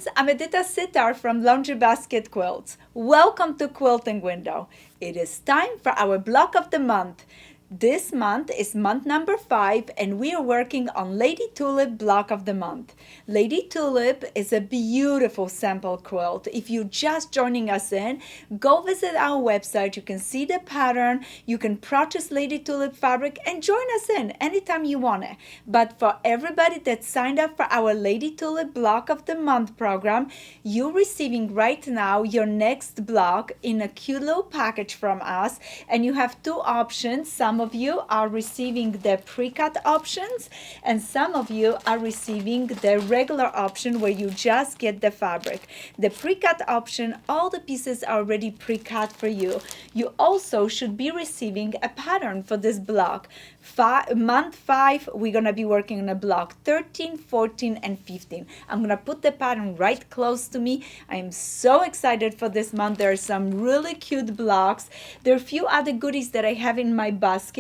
friends, I'm Edyta Sitar from Laundry Basket Quilts. Welcome to Quilting Window. It is time for our block of the month. This month is month number 5 and we are working on Lady Tulip block of the month. Lady Tulip is a beautiful sample quilt. If you're just joining us in, go visit our website. You can see the pattern. You can purchase Lady Tulip fabric and join us in anytime you want it. But for everybody that signed up for our Lady Tulip block of the month program, you're receiving right now your next block in a cute little package from us, and you have two options. Some of you are receiving the pre-cut options and some of you are receiving the regular option where you just get the fabric. The pre-cut option, all the pieces are already pre-cut for you. You also should be receiving a pattern for this block. Month 5, we're going to be working on a block 13, 14, and 15. I'm going to put the pattern right close to me. I am so excited for this month. There are some really cute blocks. There are a few other goodies that I have in my basket.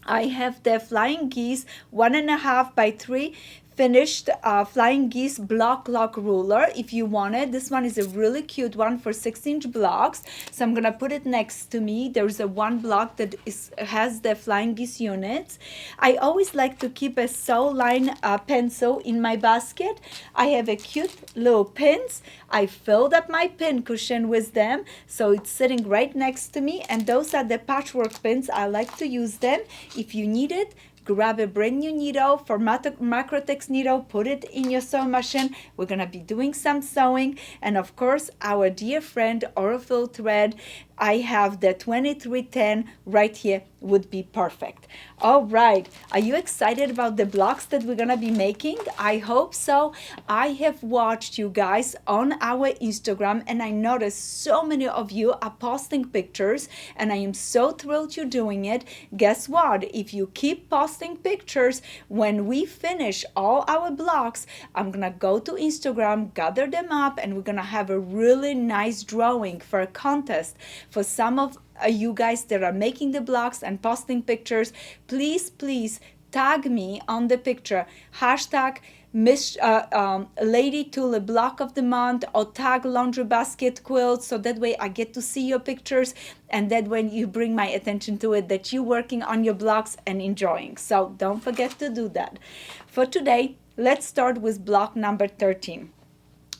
I have the Flying Geese 1.5 by 3 finished Flying Geese block lock ruler. If you want it, this one is a really cute one for 6-inch blocks, so I'm gonna put it next to me. There's a one block that has the Flying Geese units. I always like to keep a sew line pencil in my basket. I have a cute little pins. I filled up my pin cushion with them, so it's sitting right next to me, and those are the patchwork pins. I like to use them. If you need it, grab a brand new needle for Macrotex needle, put it in your sewing machine. We're gonna be doing some sewing, and of course our dear friend Orifil thread. I have the 2310 right here, would be perfect. All right, are you excited about the blocks that we're gonna be making? I hope so. I have watched you guys on our Instagram and I noticed so many of you are posting pictures, and I am so thrilled you're doing it. Guess what? If you keep posting pictures, when we finish all our blocks, I'm gonna go to Instagram, gather them up, and we're gonna have a really nice drawing for a contest. For some of you guys that are making the blocks and posting pictures, please tag me on the picture. Hashtag Lady Tulip block of the month, or tag Laundry Basket Quilt, so that way I get to see your pictures, and that when you bring my attention to it that you're working on your blocks and enjoying. So don't forget to do that. For today, let's start with block number 13.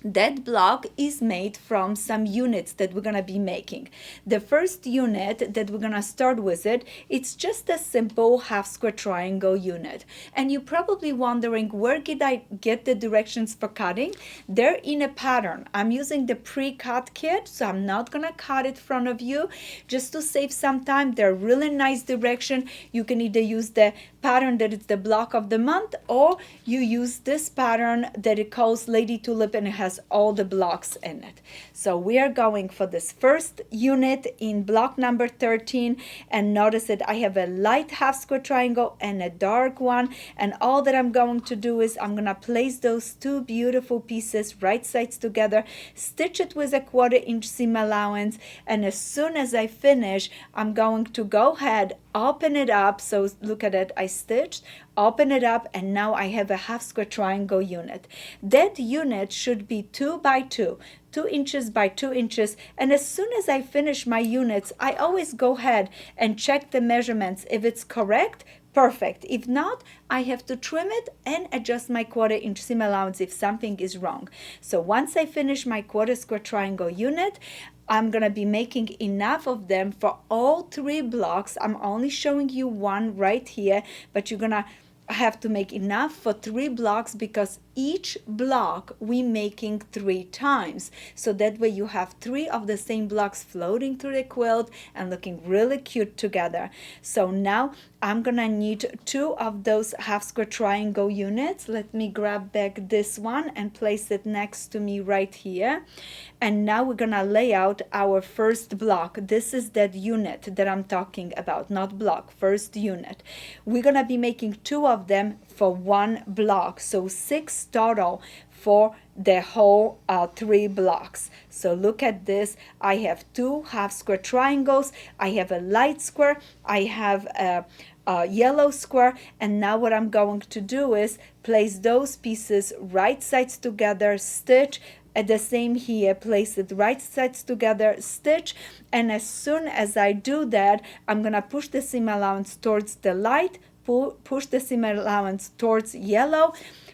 That block is made from some units that we're gonna be making. The first unit that we're gonna start with it's just a simple half square triangle unit. And you're probably wondering, where did I get the directions for cutting? They're in a pattern. I'm using the pre-cut kit, so I'm not gonna cut it in front of you. Just to save some time, they're really nice direction. You can either use the pattern that is the block of the month, or you use this pattern that it calls Lady Tulip, and it has all the blocks in it. So we are going for this first unit in block number 13, and notice that I have a light half square triangle and a dark one, and all that I'm going to do is I'm gonna place those two beautiful pieces right sides together, stitch it with a 1/4 inch seam allowance, and as soon as I finish, I'm going to go ahead, open it up. So look at it, I stitched, open it up, and now I have a half square triangle unit. That unit should be 2 by 2, 2 inches by 2 inches, and as soon as I finish my units, I always go ahead and check the measurements. If it's correct, perfect. If not, I have to trim it and adjust my 1/4 inch seam allowance if something is wrong. So once I finish my 1/4 square triangle unit, I'm gonna be making enough of them for all 3 blocks. I'm only showing you one right here, but you're gonna have to make enough for 3 blocks, because each block we making 3 times, so that way you have 3 of the same blocks floating through the quilt and looking really cute together. So now I'm gonna need 2 of those half square triangle units. Let me grab back this one and place it next to me right here. And now we're gonna lay out our first block. This is that unit that I'm talking about, not block, first unit. We're gonna be making 2 of them for 1 block, so 6 total for the whole 3 blocks. So look at this. I have 2 half square triangles. I have a light square. I have a yellow square, and now what I'm going to do is place those pieces right sides together, stitch. At the same here, place it right sides together, stitch, and as soon as I do that, I'm gonna push the seam allowance towards the light, push the seam allowance towards yellow,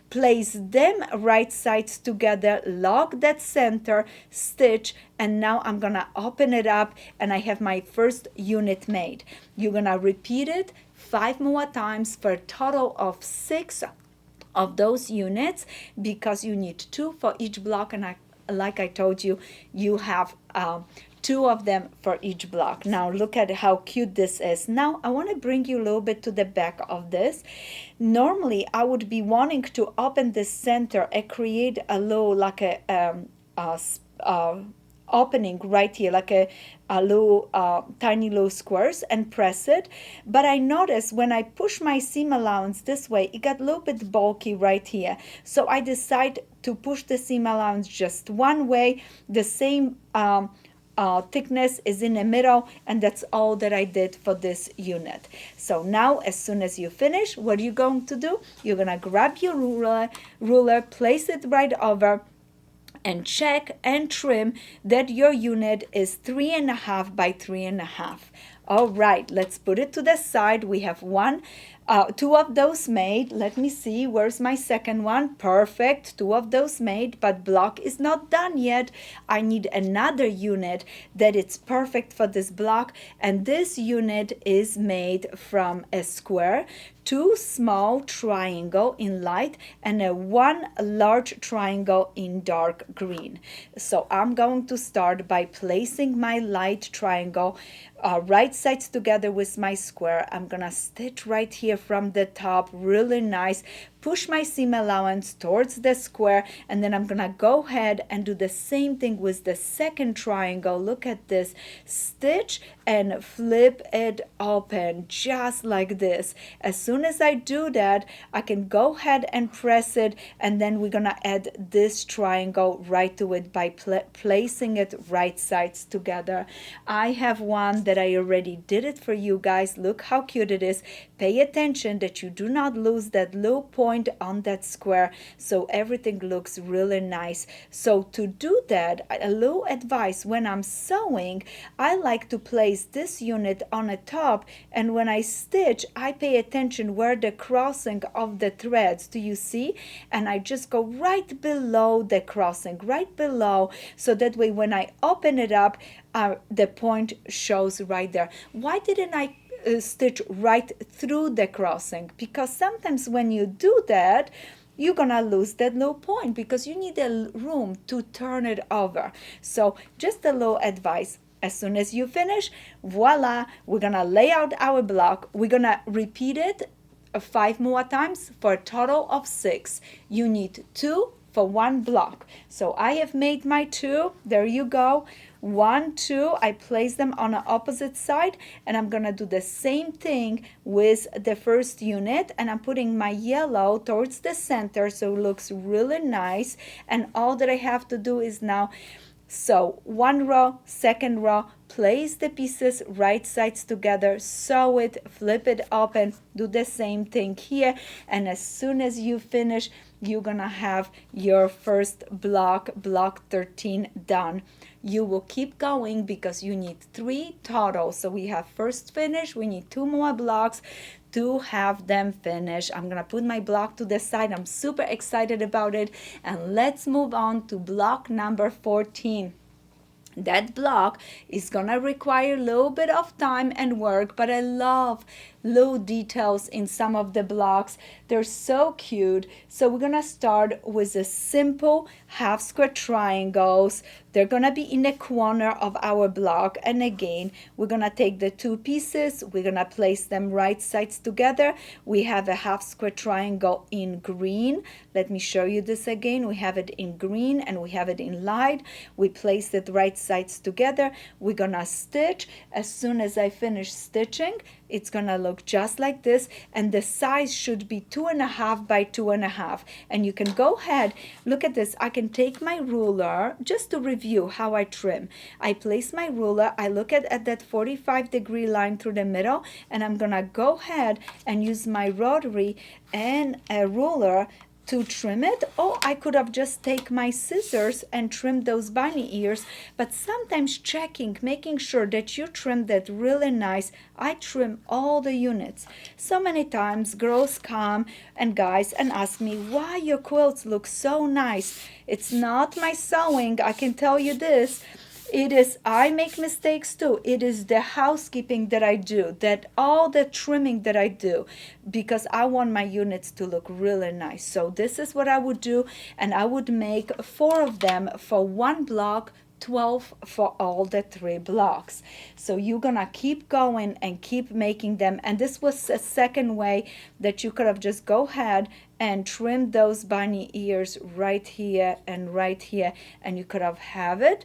place them right sides together, lock that center, stitch, and now I'm gonna open it up and I have my first unit made. You're gonna repeat it 5 more times for a total of 6 of those units, because you need 2 for each block, and like I told you, you have 2 of them for each block. Now look at how cute this is. Now I want to bring you a little bit to the back of this. Normally I would be wanting to open this center and create a little like a opening right here, like a little tiny little squares, and press it. But I noticed when I push my seam allowance this way, it got a little bit bulky right here. So I decided to push the seam allowance just one way. The same thickness is in the middle, and that's all that I did for this unit. So now as soon as you finish, what are you going to do? You're gonna grab your ruler, place it right over, and check and trim that your unit is 3.5 by 3.5. All right, let's put it to the side. We have 2 of those made. Let me see, where's my second one? Perfect, 2 of those made, but block is not done yet. I need another unit that is perfect for this block, and this unit is made from a square, 2 small triangle in light, and a 1 large triangle in dark green. So I'm going to start by placing my light triangle right sides together with my square. I'm gonna stitch right here from the top, really nice, push my seam allowance towards the square, and then I'm gonna go ahead and do the same thing with the second triangle. Look at this, stitch and flip it open just like this. As soon as I do that, I can go ahead and press it, and then we're gonna add this triangle right to it by placing it right sides together. I have one that I already did it for you guys. Look how cute it is. Pay attention that you do not lose that little point on that square, so everything looks really nice. So to do that, a little advice: when I'm sewing, I like to place this unit on the top, and when I stitch, I pay attention where the crossing of the threads, do you see? And I just go right below the crossing, right below, so that way when I open it up, the point shows right there. Why didn't I stitch right through the crossing? Because sometimes when you do that, you're gonna lose that little point because you need a room to turn it over. So just a little advice: as soon as you finish, voila, we're gonna lay out our block. We're gonna repeat it 5 more times for a total of 6. You need 2 for 1 block. So I have made my 2. There you go. 1, 2, I place them on the opposite side, and I'm gonna do the same thing with the first unit, and I'm putting my yellow towards the center so it looks really nice. And all that I have to do is now sew 1 row, second row, place the pieces right sides together, sew it, flip it open, do the same thing here, and as soon as you finish, you're gonna have your first block 13, done. You will keep going because you need 3 total. So we have first finish, we need 2 more blocks to have them finished. I'm gonna put my block to the side. I'm super excited about it, and let's move on to block number 14. That block is gonna require a little bit of time and work, but I love little details in some of the blocks. They're so cute. So we're gonna start with a simple half square triangles, They're gonna be in the corner of our block, and again, we're gonna take the two pieces, we're gonna place them right sides together. We have a half square triangle in green. Let me show you this again. We have it in green and we have it in light. We place it right sides together. We're gonna stitch. As soon as I finish stitching, it's gonna look just like this, and the size should be 2.5 by 2.5. And you can go ahead, look at this. I can take my ruler just to review how I trim. I place my ruler, I look at that 45-degree line through the middle, and I'm gonna go ahead and use my rotary and a ruler to trim it, or I could have just take my scissors and trim those bunny ears. But sometimes checking, making sure that you trim that really nice. I trim all the units. So many times girls come and guys and ask me why your quilts look so nice. It's not my sewing, I can tell you this. It is, I make mistakes too. It is the housekeeping that I do, that all the trimming that I do, because I want my units to look really nice. So this is what I would do, and I would make 4 of them for one block, 12 for all the 3 blocks. So you're gonna keep going and keep making them. And this was a second way that you could have just go ahead and trim those bunny ears right here and right here, and you could have it.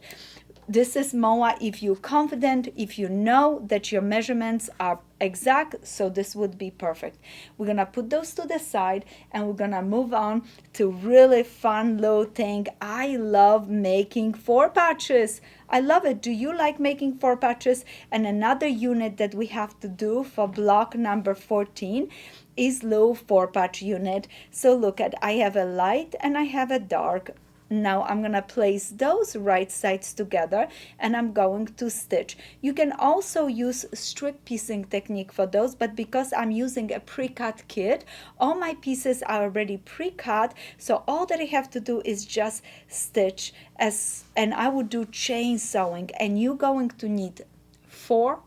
This is MOA if you're confident, if you know that your measurements are exact, so this would be perfect. We're gonna put those to the side, and we're gonna move on to really fun little thing. I love making 4 patches. I love it. Do you like making 4 patches? And another unit that we have to do for block number 14 is little 4-patch unit. So look at, I have a light and I have a dark. Now I'm gonna place those right sides together, and I'm going to stitch. You can also use strip piecing technique for those, but because I'm using a pre-cut kit, all my pieces are already pre-cut, so all that I have to do is just stitch, and I would do chain sewing, and you're going to need four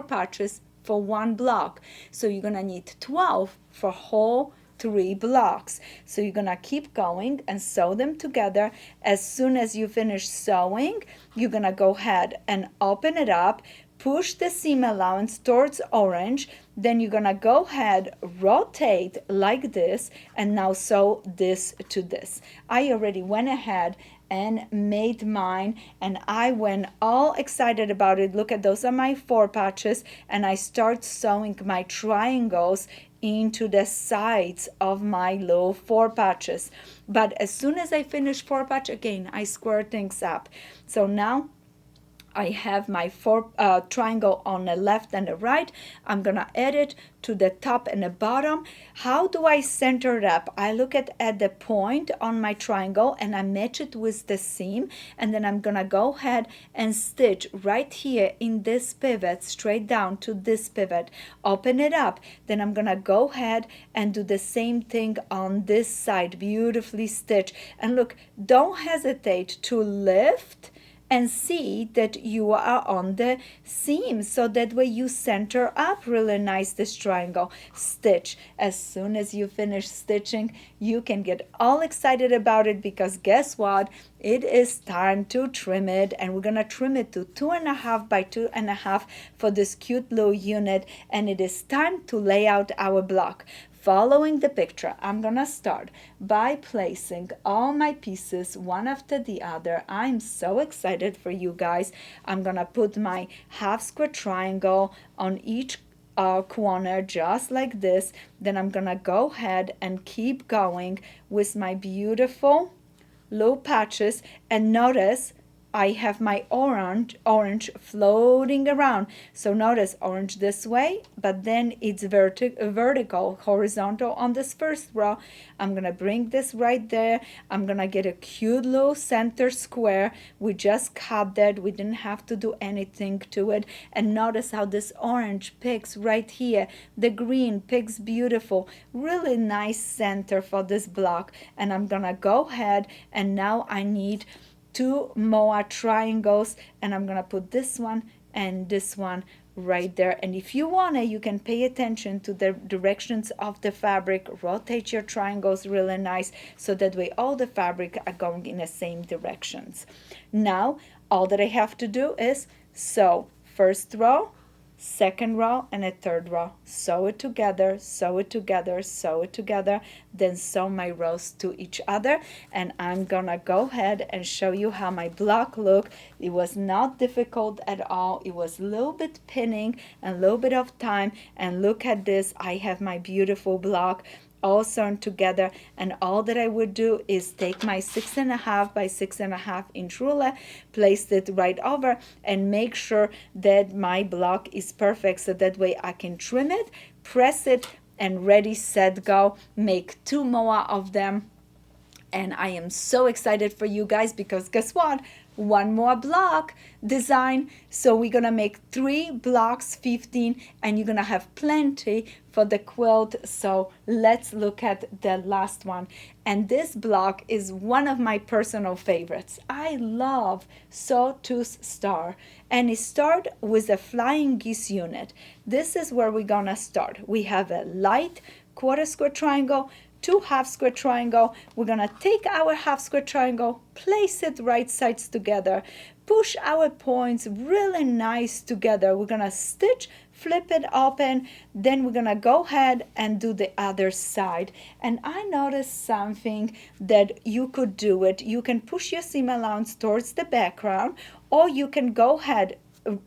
patches for one block. So you're gonna need 12 for whole 3 blocks. So you're gonna keep going and sew them together. As soon as you finish sewing, you're gonna go ahead and open it up, push the seam allowance towards orange, then you're gonna go ahead, rotate like this, and now sew this to this. I already went ahead and made mine, and I went all excited about it. Look at, those are my 4 patches, and I start sewing my triangles into the sides of my little 4 patches. But as soon as I finish 4 patch, again, I square things up. So now I have my 4 triangle on the left and the right. I'm gonna add it to the top and the bottom. How do I center it up? I look at the point on my triangle and I match it with the seam, and then I'm gonna go ahead and stitch right here in this pivot, straight down to this pivot, open it up. Then I'm gonna go ahead and do the same thing on this side, beautifully stitch. And look, don't hesitate to lift and see that you are on the seam, so that way you center up really nice this triangle. Stitch. As soon as you finish stitching, you can get all excited about it, because guess what? It is time to trim it, and we're gonna trim it to 2.5 by 2.5 for this cute little unit, and it is time to lay out our block. Following the picture, I'm gonna start by placing all my pieces one after the other. I'm so excited for you guys. I'm gonna put my half square triangle on each corner just like this. Then I'm gonna go ahead and keep going with my beautiful little patches, and notice I have my orange floating around. So notice orange this way, but then it's vertical, horizontal on this first row. I'm gonna bring this right there. I'm gonna get a cute little center square. We just cut that. We didn't have to do anything to it. And notice how this orange picks right here. The green picks beautiful. Really nice center for this block. And I'm gonna go ahead, and now I need 2 MOA triangles, and I'm gonna put this one and this one right there. And if you want to, you can pay attention to the directions of the fabric, rotate your triangles really nice, so that way all the fabric are going in the same directions. Now all that I have to do is sew first row, second row, and a third row. Sew it together, sew it together, sew it together, then sew my rows to each other. And I'm gonna go ahead and show you how my block looked. It was not difficult at all. It was a little bit pinning and a little bit of time. And look at this, I have my beautiful block all sewn together. And all that I would do is take my 6.5 by 6.5 inch ruler, place it right over, and make sure that my block is perfect, so that way I can trim it, press it, and ready, set, go. Make 2 more of them. And I am so excited for you guys, because guess what? One more block design. So we're gonna make 3 blocks, 15, and you're gonna have plenty for the quilt. So let's look at the last one. And this block is one of my personal favorites. I love Sawtooth Star, and it starts with a flying geese unit. This is where we're gonna start. We have a light quarter square triangle, 2 half square triangle. We're gonna take our half square triangle, place it right sides together, push our points really nice together. We're gonna stitch, flip it open, then we're gonna go ahead and do the other side. And I noticed something that you could do it. You can push your seam allowance towards the background, or you can go ahead,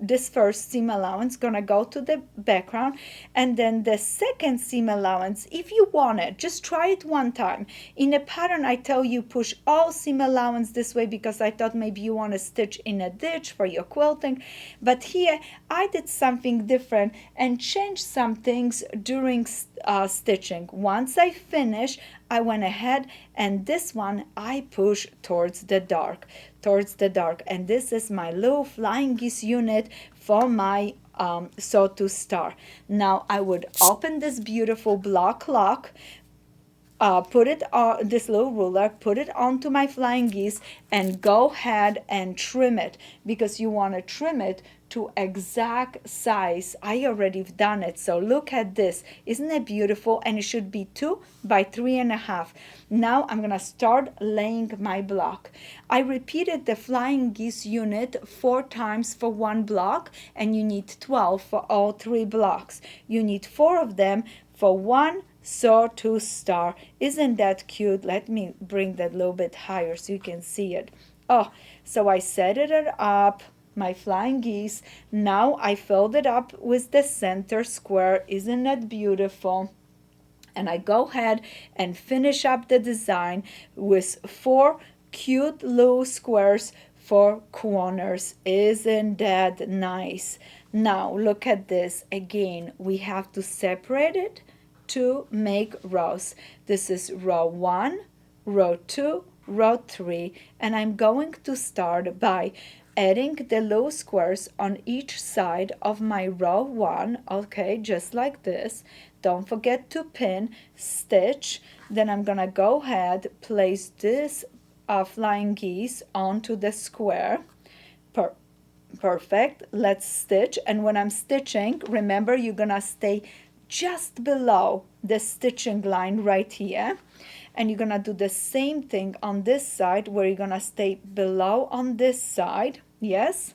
this first seam allowance gonna go to the background, and then the second seam allowance, if you want it, just try it one time. In a pattern I tell you push all seam allowance this way, because I thought maybe you want to stitch in a ditch for your quilting. But here I did something different and changed some things during stitching. Once I finished, I went ahead, and this one I push towards the dark, and this is my little flying geese unit for my Sawtooth Star. Now I would open this beautiful block lock, put it on this little ruler, put it onto my flying geese, and go ahead and trim it, because you want to trim it to exact size. I already done it. So look at this. Isn't it beautiful? And it should be 2 by 3.5. Now I'm gonna start laying my block. I repeated the flying geese unit 4 times for 1 block, and you need 12 for all 3 blocks. You need 4 of them for 1 Sawtooth Star. Isn't that cute? Let me bring that a little bit higher so you can see it. Oh, so I set it up, my flying geese. Now I filled it up with the center square. Isn't that beautiful? And I go ahead and finish up the design with 4 cute little squares for corners. Isn't that nice? Now look at this. Again, we have to separate it to make rows. This is row 1, row 2, row 3, and I'm going to start by adding the little squares on each side of my row 1, okay, just like this. Don't forget to pin, stitch. Then I'm gonna go ahead, place this flying geese onto the square. Perfect. Let's stitch. And when I'm stitching, remember you're gonna stay just below the stitching line right here. And you're gonna do the same thing on this side, where you're gonna stay below on this side. Yes,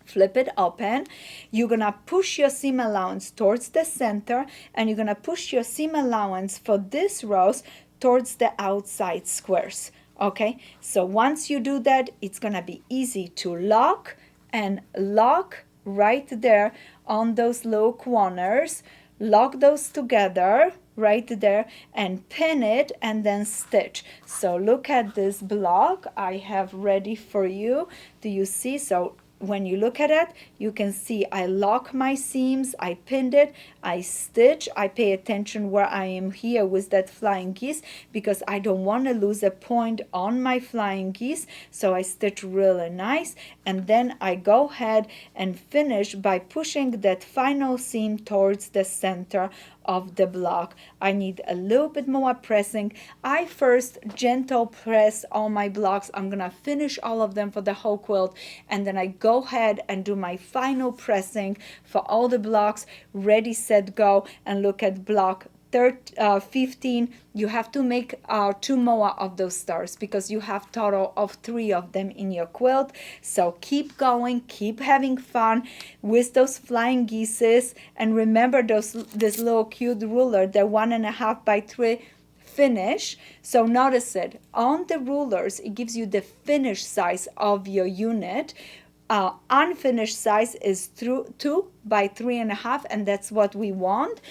flip it open. You're gonna push your seam allowance towards the center, and you're gonna push your seam allowance for this rows towards the outside squares. Okay, so once you do that, it's gonna be easy to lock and lock right there on those little corners. Lock those together right there and pin it, and then stitch. So look at this block I have ready for you. Do you see? So when you look at it, you can see I lock my seams, I pinned it, I stitch, I pay attention where I am here with that flying geese, because I don't want to lose a point on my flying geese. So I stitch really nice, and then I go ahead and finish by pushing that final seam towards the center of the block. I need a little bit more pressing. I first gentle press all my blocks. I'm gonna finish all of them for the whole quilt, and then I go ahead and do my final pressing for all the blocks. Ready, set, go. And look at block 15. You have to make 2 more of those stars because you have total of 3 of them in your quilt. So keep going, keep having fun with those flying geeses, and remember this little cute ruler, the 1.5 by 3 finish. So notice it on the rulers, it gives you the finished size of your unit. Unfinished size is 2 by 3.5, and that's what we want.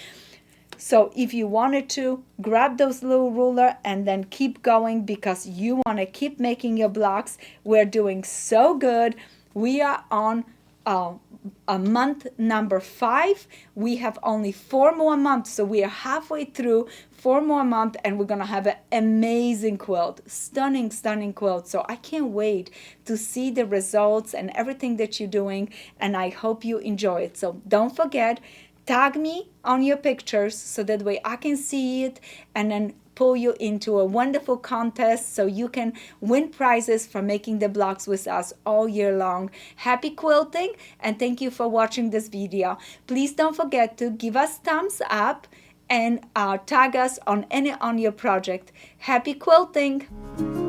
So if you wanted to, grab those little ruler and then keep going because you want to keep making your blocks. We're doing so good. We are on a month number 5. We have only 4 more months, so we are halfway through. 4 more months, and we're gonna have an amazing quilt, stunning quilt. So I can't wait to see the results and everything that you're doing, and I hope you enjoy it. So don't forget, tag me on your pictures so that way I can see it and then pull you into a wonderful contest so you can win prizes for making the blocks with us all year long. Happy quilting, and thank you for watching this video. Please don't forget to give us thumbs up and tag us on your project. Happy quilting!